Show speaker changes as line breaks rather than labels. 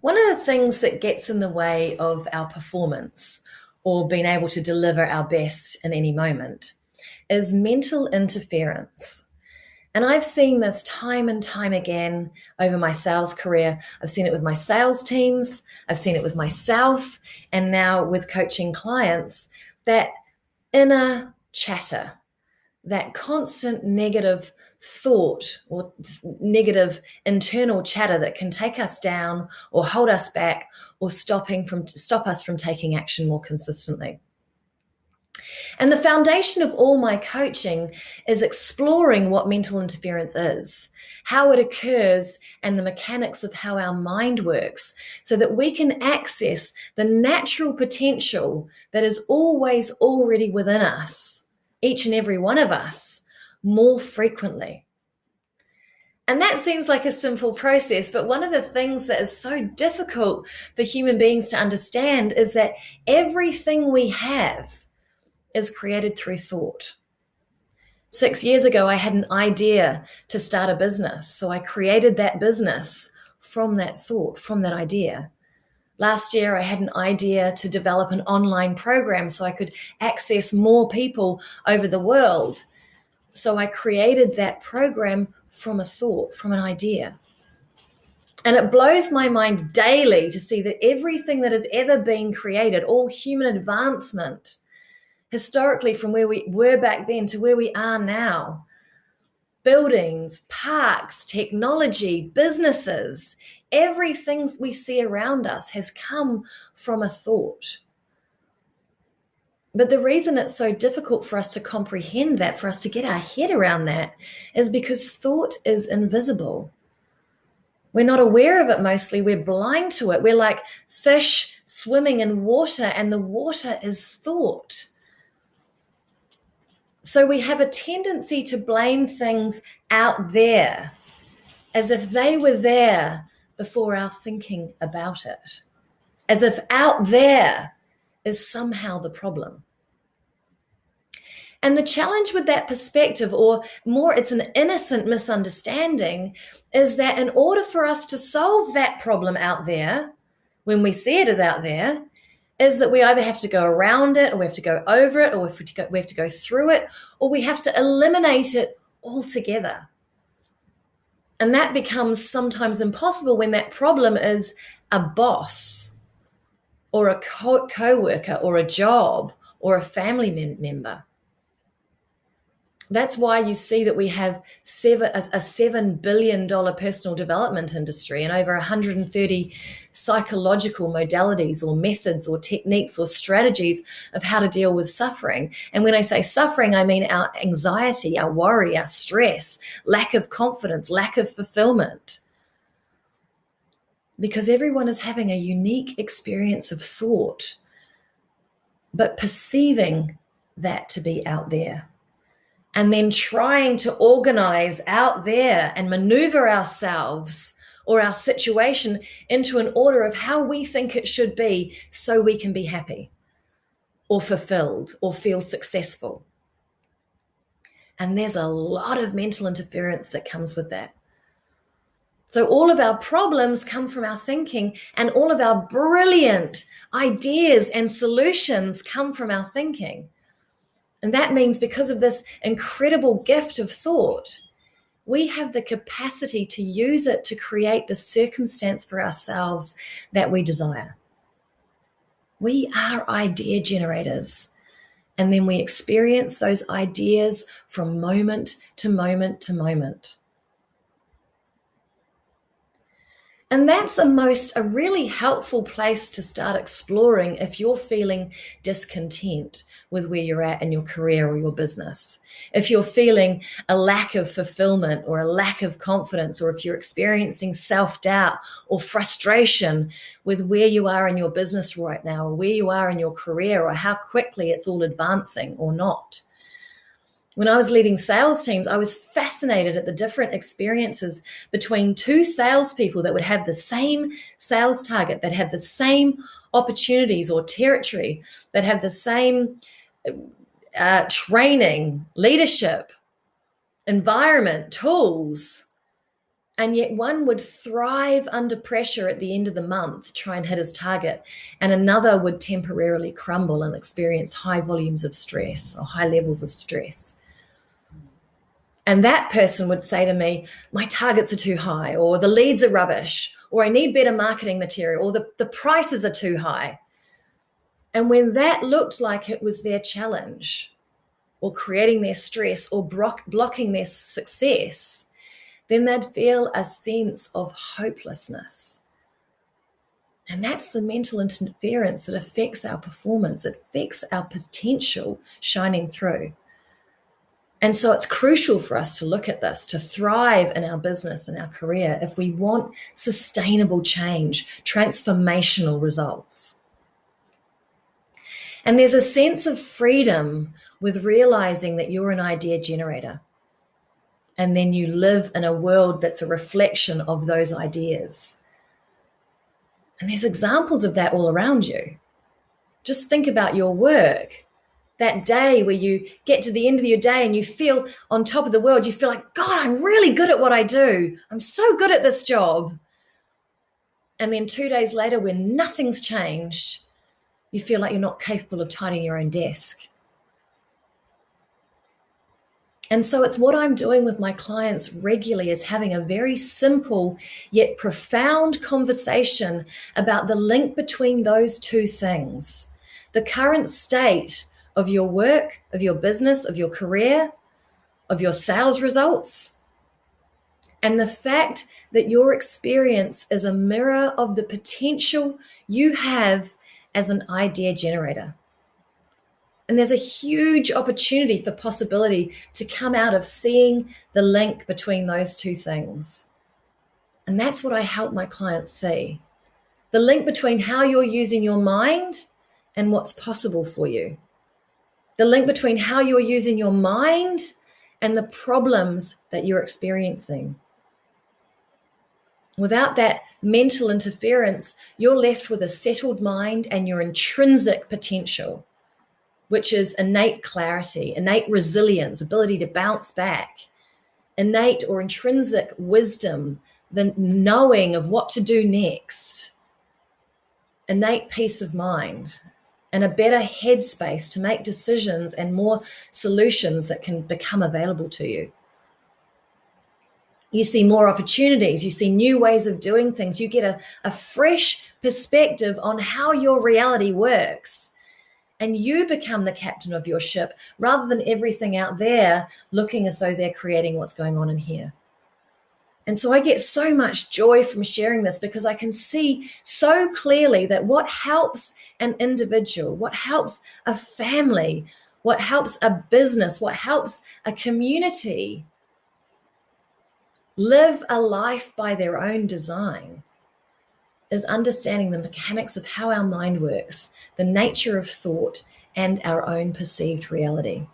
One of the things that gets in the way of our performance or being able to deliver our best in any moment is mental interference. And I've seen this time and time again over my sales career. I've seen it with my sales teams, I've seen it with myself, and now with coaching clients, that inner chatter, that constant negative thought or negative internal chatter that can take us down or hold us back or stop us from taking action more consistently. And the foundation of all my coaching is exploring what mental interference is, how it occurs, and the mechanics of how our mind works so that we can access the natural potential that is always already within us, each and every one of us, more frequently. And that seems like a simple process, but one of the things that is so difficult for human beings to understand is that everything we have is created through thought. 6 years ago, I had an idea to start a business. So I created that business from that thought, from that idea. Last year, I had an idea to develop an online program so I could access more people over the world. So I created that program from a thought, from an idea. And it blows my mind daily to see that everything that has ever been created, all human advancement, historically from where we were back then to where we are now, buildings, parks, technology, businesses, everything we see around us has come from a thought. But the reason it's so difficult for us to comprehend that, for us to get our head around that, is because thought is invisible. We're not aware of it mostly. We're blind to it. We're like fish swimming in water, and the water is thought. So we have a tendency to blame things out there as if they were there before our thinking about it, as if out there is somehow the problem. And the challenge with that perspective, or more, it's an innocent misunderstanding, is that in order for us to solve that problem out there, when we see it as out there, is that we either have to go around it, or we have to go over it, or we have to go through it, or we have to eliminate it altogether. And that becomes sometimes impossible when that problem is a boss, or a co-worker, or a job, or a family member. That's why you see that we have a $7 billion personal development industry and over 130 psychological modalities or methods or techniques or strategies of how to deal with suffering. And when I say suffering, I mean our anxiety, our worry, our stress, lack of confidence, lack of fulfillment. Because everyone is having a unique experience of thought, but perceiving that to be out there. And then trying to organize out there and maneuver ourselves or our situation into an order of how we think it should be so we can be happy or fulfilled or feel successful. And there's a lot of mental interference that comes with that. So all of our problems come from our thinking, and all of our brilliant ideas and solutions come from our thinking. And that means because of this incredible gift of thought, we have the capacity to use it to create the circumstance for ourselves that we desire. We are idea generators. And then we experience those ideas from moment to moment to moment. And that's a really helpful place to start exploring if you're feeling discontent with where you're at in your career or your business. If you're feeling a lack of fulfillment or a lack of confidence, or if you're experiencing self-doubt or frustration with where you are in your business right now, or where you are in your career, or how quickly it's all advancing or not. When I was leading sales teams, I was fascinated at the different experiences between two salespeople that would have the same sales target, that have the same opportunities or territory, that have the same training, leadership, environment, tools, And yet one would thrive under pressure at the end of the month, try and hit his target, and another would temporarily crumble and experience high volumes of stress or high levels of stress. And that person would say to me, my targets are too high, or the leads are rubbish, or I need better marketing material, or the prices are too high. And when that looked like it was their challenge, or creating their stress, or blocking their success, then they'd feel a sense of hopelessness. And that's the mental interference that affects our performance. It affects our potential shining through. And so it's crucial for us to look at this, to thrive in our business and our career if we want sustainable change, transformational results. And there's a sense of freedom with realizing that you're an idea generator. And then you live in a world that's a reflection of those ideas. And there's examples of that all around you. Just think about your work. That day where you get to the end of your day and you feel on top of the world, you feel like, God, I'm really good at what I do. I'm so good at this job. And then 2 days later, when nothing's changed, you feel like you're not capable of tidying your own desk. And so it's what I'm doing with my clients regularly, is having a very simple yet profound conversation about the link between those two things. The current state of your work, of your business, of your career, of your sales results, and the fact that your experience is a mirror of the potential you have as an idea generator. And there's a huge opportunity for possibility to come out of seeing the link between those two things. And that's what I help my clients see. The link between how you're using your mind and what's possible for you. The link between how you're using your mind and the problems that you're experiencing. Without that mental interference, you're left with a settled mind and your intrinsic potential, which is innate clarity, innate resilience, ability to bounce back, innate or intrinsic wisdom, the knowing of what to do next, innate peace of mind, and a better headspace to make decisions and more solutions that can become available to you. You see more opportunities, you see new ways of doing things, you get a fresh perspective on how your reality works, and you become the captain of your ship rather than everything out there looking as though they're creating what's going on in here. And so I get so much joy from sharing this because I can see so clearly that what helps an individual, what helps a family, what helps a business, what helps a community live a life by their own design is understanding the mechanics of how our mind works, the nature of thought, and our own perceived reality.